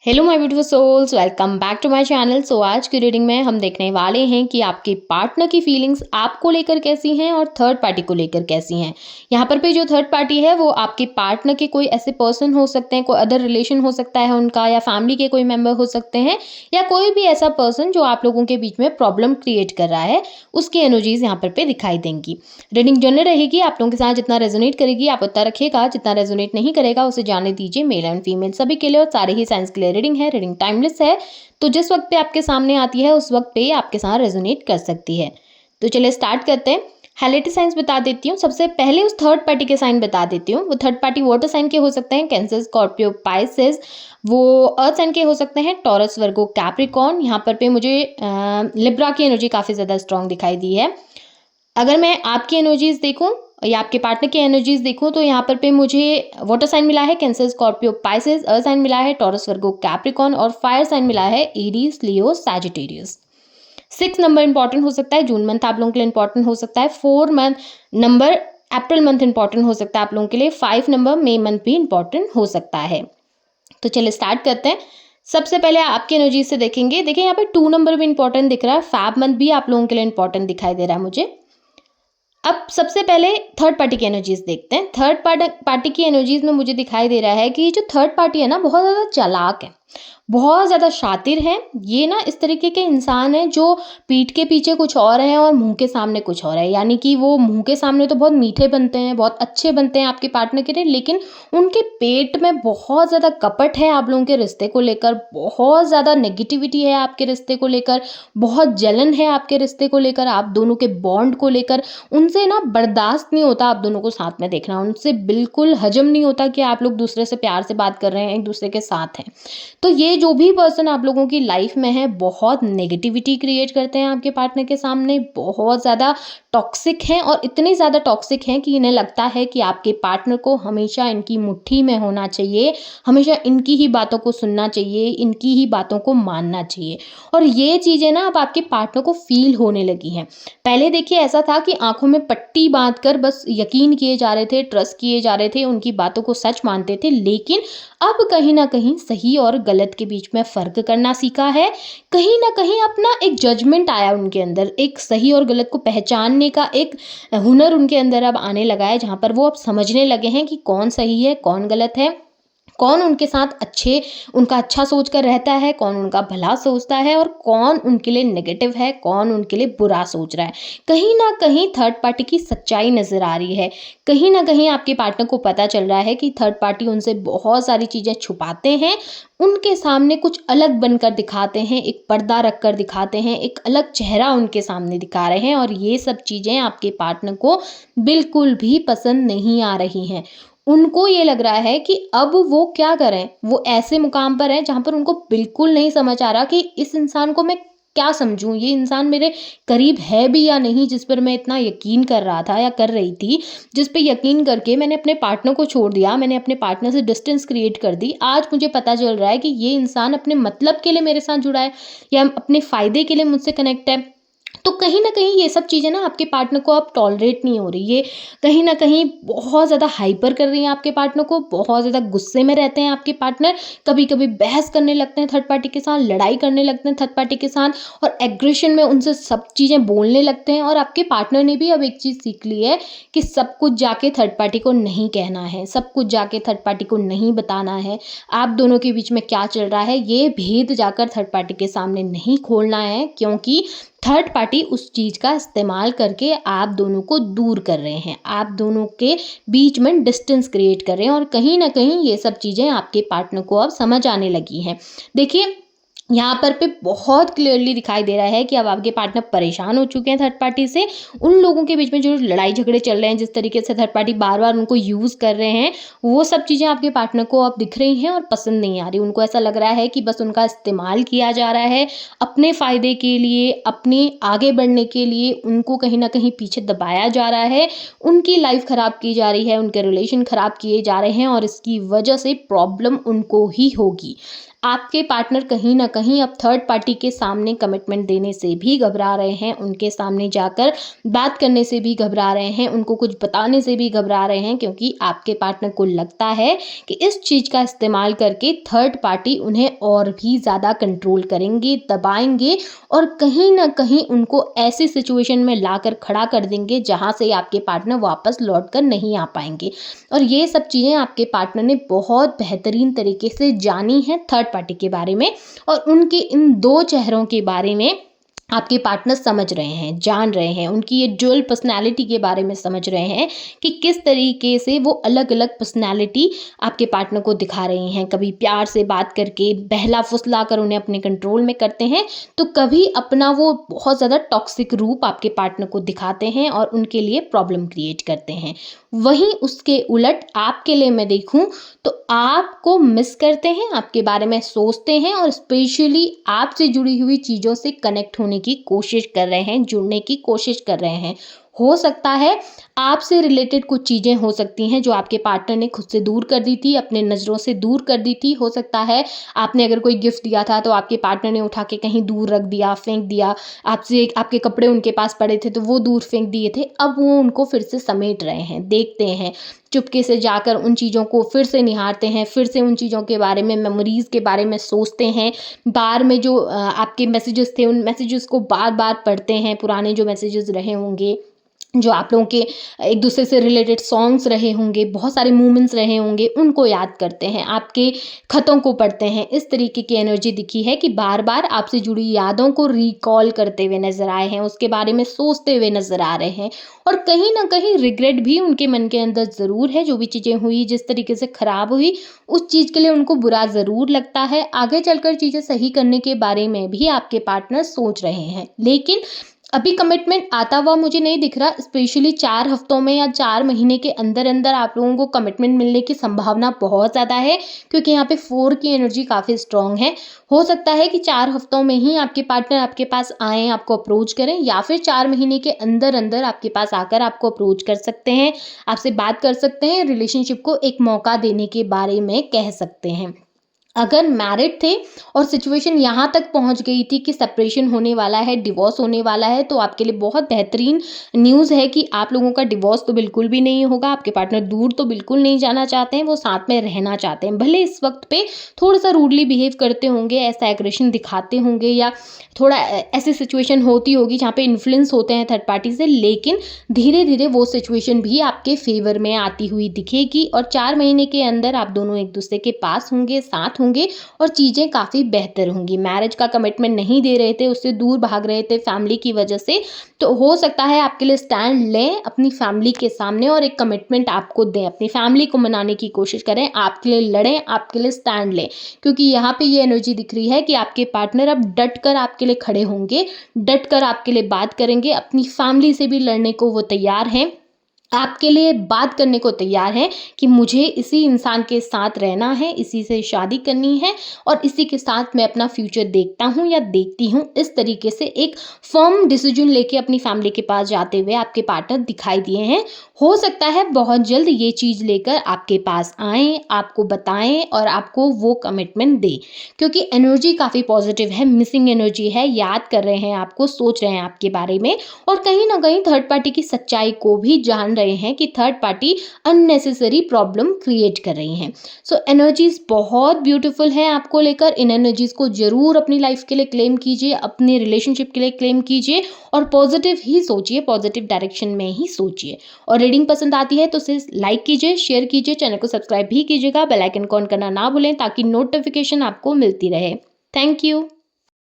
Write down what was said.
Hello my beautiful souls, welcome back to my channel. So आज की reading में हम देखने वाले हैं कि आपके पार्टनर की फीलिंग्स आपको लेकर कैसी हैं और थर्ड पार्टी को लेकर कैसी हैं। यहाँ पर पे जो थर्ड पार्टी है वो आपके पार्टनर के कोई ऐसे पर्सन हो सकते हैं, कोई अदर रिलेशन हो सकता है उनका, या फैमिली के कोई मेंबर हो सकते हैं, या कोई भी ऐसा पर्सन जो आप लोगों के बीच में प्रॉब्लम क्रिएट कर रहा है, उसकी एनर्जीज यहाँ पर पे दिखाई देंगी। रीडिंग जनरल रहेगी, आप लोगों के साथ जितना रेजोनेट करेगी आप उतना रखिएगा, जितना रेजोनेट नहीं करेगा उसे जाने दीजिए। मेल एंड फीमेल सभी के लिए और सारे ही साइंस के लिए रीडिंग है। रीडिंग टाइमलेस है, तो जिस वक्त पे आपके सामने आती है उस वक्त पे आपके साथ रेजोनेट कर सकती है। तो चलिए स्टार्ट करते हैं। हेलिटी साइंस बता देती हूँ। सबसे पहले उस थर्ड पार्टी के साइन बता देती हूँ। वो थर्ड पार्टी वाटर साइन के हो सकते हैं, कैंसर, स्कॉर्पियो, पाइसेस। वो अर्थ साइन के हो सकते हैं, टॉरस, वर्गो, कैप्रिकॉर्न। यहाँ पर पे मुझे लिब्रा की एनर्जी काफ़ी ज़्यादा स्ट्रांग दिखाई दी है। अगर मैं आपकी एनर्जीज देखूं या आपके पार्टनर की एनर्जीज देखूं तो यहाँ पर पे मुझे वाटर साइन मिला है, Cancer, Scorpio, Pisces. Earth sign मिला है, टॉरस, वर्गो, कैप्रिकॉर्न। और फायर साइन मिला है, Aries, Leo, Sagittarius. 6 number important हो सकता है, जून मंथ आप लोगों के लिए इंपॉर्टेंट हो सकता है। 4 month number April month important हो सकता है आप लोगों के लिए। 5 नंबर मई मंथ भी इंपॉर्टेंट हो सकता है। तो चलिए स्टार्ट करते हैं। सबसे पहले आपकी एनर्जी से देखेंगे। देखिए यहाँ पे 2 नंबर भी इंपॉर्टेंट दिख रहा है, फैब मंथ भी आप लोगों के लिए इंपॉर्टेंट दिखाई दे रहा है मुझे। अब सबसे पहले थर्ड पार्टी की एनर्जीज देखते हैं। थर्ड पार्टी की एनर्जीज में मुझे दिखाई दे रहा है कि जो थर्ड पार्टी है ना, बहुत ज़्यादा चालाक है, बहुत ज़्यादा शातिर है। ये ना इस तरीके के इंसान है जो पीठ के पीछे कुछ और है और मुंह के सामने कुछ और है। यानी कि वो मुंह के सामने तो बहुत मीठे बनते हैं, बहुत अच्छे बनते हैं आपके पार्टनर के लिए, लेकिन उनके पेट में बहुत ज़्यादा कपट है आप लोगों के रिश्ते को लेकर, बहुत ज़्यादा नेगेटिविटी है आपके रिश्ते को लेकर, बहुत जलन है आपके रिश्ते को लेकर, आप दोनों के बॉन्ड को लेकर। उनसे ना बर्दाश्त नहीं होता आप दोनों को साथ में देखना, उनसे बिल्कुल हजम नहीं होता कि आप लोग दूसरे से प्यार से बात कर रहे हैं, एक दूसरे के साथ हैं। तो ये जो भी पर्सन आप लोगों की लाइफ में है, बहुत नेगेटिविटी क्रिएट करते हैं आपके पार्टनर के सामने, बहुत ज़्यादा टॉक्सिक हैं, और इतने ज़्यादा टॉक्सिक हैं कि इन्हें लगता है कि आपके पार्टनर को हमेशा इनकी मुट्ठी में होना चाहिए, हमेशा इनकी ही बातों को सुनना चाहिए, इनकी ही बातों को मानना चाहिए। और ये चीज़ें ना अब आपके पार्टनर को फील होने लगी हैं। पहले देखिए ऐसा था कि आंखों में पट्टी बांध कर बस यकीन किए जा रहे थे, ट्रस्ट किए जा रहे थे, उनकी बातों को सच मानते थे, लेकिन अब कहीं ना कहीं सही और गलत के बीच में फ़र्क करना सीखा है। कहीं ना कहीं अपना एक जजमेंट आया उनके अंदर, एक सही और गलत को पहचानने का एक हुनर उनके अंदर अब आने लगा है, जहाँ पर वो अब समझने लगे हैं कि कौन सही है, कौन गलत है, कौन उनके साथ उनका अच्छा सोच कर रहता है, कौन उनका भला सोचता है, और कौन उनके लिए नेगेटिव है, कौन उनके लिए बुरा सोच रहा है। कहीं ना कहीं थर्ड पार्टी की सच्चाई नज़र आ रही है। कहीं ना कहीं आपके पार्टनर को पता चल रहा है कि थर्ड पार्टी उनसे बहुत सारी चीज़ें छुपाते हैं, उनके सामने कुछ अलग बनकर दिखाते हैं, एक पर्दा रख कर दिखाते हैं, एक अलग चेहरा उनके सामने दिखा रहे हैं, और ये सब चीज़ें आपके पार्टनर को बिल्कुल भी पसंद नहीं आ रही हैं। उनको ये लग रहा है कि अब वो क्या करें, वो ऐसे मुकाम पर हैं जहाँ पर उनको बिल्कुल नहीं समझ आ रहा कि इस इंसान को मैं क्या समझूं, ये इंसान मेरे करीब है भी या नहीं, जिस पर मैं इतना यकीन कर रहा था या कर रही थी, जिस पे यकीन करके मैंने अपने पार्टनर को छोड़ दिया, मैंने अपने पार्टनर से डिस्टेंस क्रिएट कर दी। आज मुझे पता चल रहा है कि ये इंसान अपने मतलब के लिए मेरे साथ जुड़ा है या अपने फ़ायदे के लिए मुझसे कनेक्ट है। तो कहीं न कहीं ये सब चीज़ें ना आपके पार्टनर को अब टॉलरेट नहीं हो रही। ये कहीं न कहीं बहुत ज़्यादा हाइपर कर रही हैं आपके पार्टनर को, बहुत ज़्यादा गुस्से में रहते हैं आपके पार्टनर। कभी-कभी बहस करने लगते हैं थर्ड पार्टी के साथ, लड़ाई करने लगते हैं थर्ड पार्टी के साथ, और एग्रेशन में उनसे सब चीज़ें बोलने लगते हैं। और आपके पार्टनर ने भी अब एक चीज़ सीख ली है कि सब कुछ जाके थर्ड पार्टी को नहीं कहना है, सब कुछ जाके थर्ड पार्टी को नहीं बताना है। आप दोनों के बीच में क्या चल रहा है, ये भेद जाकर थर्ड पार्टी के सामने नहीं खोलना है, क्योंकि थर्ड पार्टी उस चीज़ का इस्तेमाल करके आप दोनों को दूर कर रहे हैं, आप दोनों के बीच में डिस्टेंस क्रिएट कर रहे हैं, और कहीं ना कहीं ये सब चीज़ें आपके पार्टनर को अब समझ आने लगी हैं। देखिए यहाँ पर पे बहुत क्लियरली दिखाई दे रहा है कि अब आपके पार्टनर परेशान हो चुके हैं थर्ड पार्टी से। उन लोगों के बीच में जो लड़ाई झगड़े चल रहे हैं, जिस तरीके से थर्ड पार्टी बार बार उनको यूज़ कर रहे हैं, वो सब चीज़ें आपके पार्टनर को अब दिख रही हैं और पसंद नहीं आ रही। उनको ऐसा लग रहा है कि बस उनका इस्तेमाल किया जा रहा है अपने फ़ायदे के लिए, अपने आगे बढ़ने के लिए, उनको कहीं ना कहीं पीछे दबाया जा रहा है, उनकी लाइफ ख़राब की जा रही है, उनके रिलेशन ख़राब किए जा रहे हैं, और इसकी वजह से प्रॉब्लम उनको ही होगी। आपके पार्टनर कहीं न कहीं अब थर्ड पार्टी के सामने कमिटमेंट देने से भी घबरा रहे हैं, उनके सामने जाकर बात करने से भी घबरा रहे हैं, उनको कुछ बताने से भी घबरा रहे हैं, क्योंकि आपके पार्टनर को लगता है कि इस चीज़ का इस्तेमाल करके थर्ड पार्टी उन्हें और भी ज़्यादा कंट्रोल करेंगे, दबाएँगे और कहीं न कहीं उनको ऐसी सिचुएशन में लाकर खड़ा कर देंगे जहाँ से आपके पार्टनर वापस लौट कर नहीं आ पाएँगे। और ये सब चीज़ें आपके पार्टनर ने बहुत बेहतरीन तरीके से जानी हैं थर्ड पार्टी के बारे में, और उनके इन 2 चेहरों के बारे में आपके पार्टनर समझ रहे हैं, जान रहे हैं, उनकी ये ड्यूअल पर्सनैलिटी के बारे में समझ रहे हैं कि किस तरीके से वो अलग-अलग पर्सनैलिटी आपके पार्टनर को दिखा रही हैं। कभी प्यार से बात करके, बहला-फुसला कर उन्हें अपने कंट्रोल में करते हैं, तो कभी अपना वो बहुत ज़्यादा टॉक्सिक रूप आपके पार्टनर को दिखाते हैं और उनके लिए प्रॉब्लम क्रिएट करते हैं। वहीं उसके उलट आपके लिए मैं देखूं तो आपको मिस करते हैं, आपके बारे में सोचते हैं और स्पेशली आपसे जुड़ी हुई चीज़ों से कनेक्ट होने की कोशिश कर रहे हैं, जुड़ने की कोशिश कर रहे हैं। हो सकता है आपसे रिलेटेड कुछ चीज़ें हो सकती हैं जो आपके पार्टनर ने खुद से दूर कर दी थी, अपने नज़रों से दूर कर दी थी। हो सकता है आपने अगर कोई गिफ्ट दिया था तो आपके पार्टनर ने उठा के कहीं दूर रख दिया, फेंक दिया। आपसे आपके कपड़े उनके पास पड़े थे तो वो दूर फेंक दिए थे। अब वो उनको फिर से समेट रहे हैं, देखते हैं, चुपके से जाकर उन चीज़ों को फिर से निहारते हैं, फिर से उन चीज़ों के बारे में, मेमोरीज़ के बारे में सोचते हैं। बार में जो आपके मैसेजेस थे, उन मैसेजेस को बार-बार पढ़ते हैं, पुराने जो मैसेजेस रहे होंगे, जो आप लोगों के एक दूसरे से रिलेटेड सॉन्ग्स रहे होंगे, बहुत सारे मोमेंट्स रहे होंगे, उनको याद करते हैं, आपके ख़तों को पढ़ते हैं। इस तरीके की एनर्जी दिखी है कि बार-बार आपसे जुड़ी यादों को रिकॉल करते हुए नज़र आए हैं, उसके बारे में सोचते हुए नज़र आ रहे हैं और कहीं न कहीं रिग्रेट भी उनके मन के अंदर ज़रूर है। जो भी चीज़ें हुई, जिस तरीके से ख़राब हुई, उस चीज़ के लिए उनको बुरा ज़रूर लगता है। आगे चलकर चीज़ें सही करने के बारे में भी आपके पार्टनर सोच रहे हैं, लेकिन अभी कमिटमेंट आता हुआ मुझे नहीं दिख रहा। स्पेशली 4 हफ्तों में या 4 महीने के अंदर-अंदर आप लोगों को कमिटमेंट मिलने की संभावना बहुत ज़्यादा है, क्योंकि यहाँ पे 4 की एनर्जी काफ़ी स्ट्रॉन्ग है। हो सकता है कि 4 हफ्तों में ही आपके पार्टनर आपके पास आएँ, आपको अप्रोच करें, या फिर 4 महीने के अंदर-अंदर आपके पास आकर आपको अप्रोच कर सकते हैं, आपसे बात कर सकते हैं, रिलेशनशिप को एक मौका देने के बारे में कह सकते हैं। अगर मैरिड थे और सिचुएशन यहाँ तक पहुँच गई थी कि सेपरेशन होने वाला है, डिवोर्स होने वाला है, तो आपके लिए बहुत बेहतरीन न्यूज़ है कि आप लोगों का डिवोर्स तो बिल्कुल भी नहीं होगा। आपके पार्टनर दूर तो बिल्कुल नहीं जाना चाहते हैं, वो साथ में रहना चाहते हैं। भले इस वक्त पे थोड़ा-सा रूडली बिहेव करते होंगे, ऐसा एग्रेशन दिखाते होंगे, या थोड़ा ऐसी सिचुएशन होती होगी जहाँ पे इन्फ्लुएंस होते हैं थर्ड पार्टी से, लेकिन धीरे-धीरे वो सिचुएशन भी आपके फ़ेवर में आती हुई दिखेगी और 4 महीने के अंदर आप दोनों एक-दूसरे के पास होंगे, साथ होंगे और चीज़ें काफ़ी बेहतर होंगी। मैरिज का कमिटमेंट नहीं दे रहे थे, उससे दूर भाग रहे थे फैमिली की वजह से, तो हो सकता है आपके लिए स्टैंड लें अपनी फैमिली के सामने और एक कमिटमेंट आपको दें, अपनी फैमिली को मनाने की कोशिश करें, आपके लिए लड़ें, आपके लिए स्टैंड लें। क्योंकि यहाँ पे ये एनर्जी दिख रही है कि आपके पार्टनर अब डट कर आपके लिए खड़े होंगे, डट कर आपके लिए बात करेंगे, अपनी फैमिली से भी लड़ने को वो तैयार हैं। आपके लिए बात करने को तैयार है कि मुझे इसी इंसान के साथ रहना है, इसी से शादी करनी है और इसी के साथ मैं अपना फ्यूचर देखता हूँ या देखती हूँ। इस तरीके से एक फर्म डिसीजन लेके अपनी फैमिली के पास जाते हुए आपके पार्टनर दिखाई दिए हैं। हो सकता है बहुत जल्द ये चीज़ लेकर आपके पास आएँ, आपको बताएँ और आपको वो कमिटमेंट दें, क्योंकि एनर्जी काफ़ी पॉजिटिव है, मिसिंग एनर्जी है, याद कर रहे हैं आपको, सोच रहे हैं आपके बारे में और कहीं न कहीं थर्ड पार्टी की सच्चाई को भी जान रहे हैं कि third party unnecessary problem create कर रही हैं। सो एनर्जीज बहुत ब्यूटीफुल हैं आपको लेकर। इन एनर्जीज को जरूर अपनी लाइफ के लिए क्लेम कीजिए, अपने रिलेशनशिप के लिए क्लेम कीजिए और पॉजिटिव ही सोचिए, पॉजिटिव डायरेक्शन में ही सोचिए। और रीडिंग पसंद आती है तो उसे लाइक कीजिए, शेयर कीजिए, चैनल को सब्सक्राइब भी कीजिएगा, बेल आइकन को ऑन करना ना भूलें ताकि नोटिफिकेशन आपको मिलती रहे। Thank you.